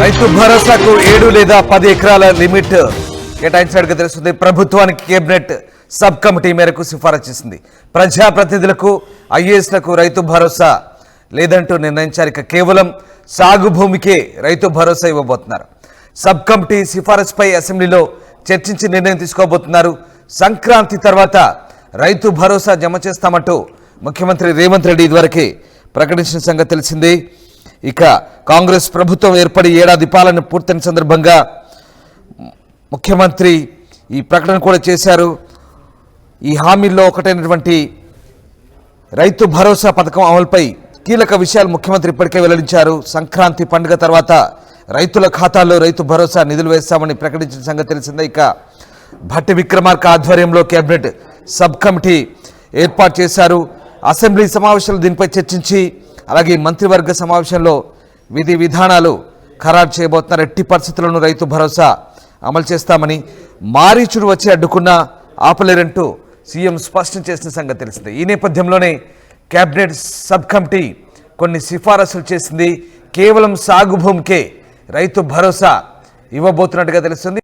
రైతు భరోసాకు 7 లేదా 10 ఎకరాల లిమిట్ కేటాయించినట్టుగా తెలుస్తుంది. ప్రభుత్వానికి కేబినెట్ సబ్ కమిటీ మేరకు సిఫారసు చేసింది. ప్రజాప్రతినిధులకు ఐఏఎస్లకు రైతు భరోసా లేదంటూ నిర్ణయించారు. ఇక కేవలం సాగు భూమికే రైతు భరోసా ఇవ్వబోతున్నారు. సబ్ కమిటీ సిఫారసుపై అసెంబ్లీలో చర్చించి నిర్ణయం తీసుకోబోతున్నారు. సంక్రాంతి తర్వాత రైతు భరోసా జమ చేస్తామంటూ ముఖ్యమంత్రి రేవంత్ రెడ్డి ఇదివరకే ప్రకటించిన సంగతి తెలిసిందే. ఇక కాంగ్రెస్ ప్రభుత్వం ఏర్పడి ఏడాది పాలన పూర్తయిన సందర్భంగా ముఖ్యమంత్రి ఈ ప్రకటన కూడా చేశారు. ఈ హామీల్లో ఒకటైనటువంటి రైతు భరోసా పథకం అమలుపై కీలక విషయాలు ముఖ్యమంత్రి ఇప్పటికే వెల్లడించారు. సంక్రాంతి పండుగ తర్వాత రైతుల ఖాతాల్లో రైతు భరోసా నిధులు వేస్తామని ప్రకటించిన సంగతి తెలిసిందే. ఇక భట్టి విక్రమార్క ఆధ్వర్యంలో కేబినెట్ సబ్ కమిటీ ఏర్పాటు చేశారు. అసెంబ్లీ సమావేశాలు దీనిపై చర్చించి అలాగే మంత్రివర్గ సమావేశంలో విధి విధానాలు ఖరారు చేయబోతున్నారు. ఎట్టి పరిస్థితులను రైతు భరోసా అమలు చేస్తామని, మారీచుడు వచ్చి అడ్డుకున్నా ఆపలేరంటూ సీఎం స్పష్టం చేసిన సంగతి తెలిసింది. ఈ నేపథ్యంలోనే కేబినెట్ సబ్ కమిటీ కొన్ని సిఫారసులు చేసింది. కేవలం సాగు భూమికే రైతు భరోసా ఇవ్వబోతున్నట్టుగా తెలుస్తుంది.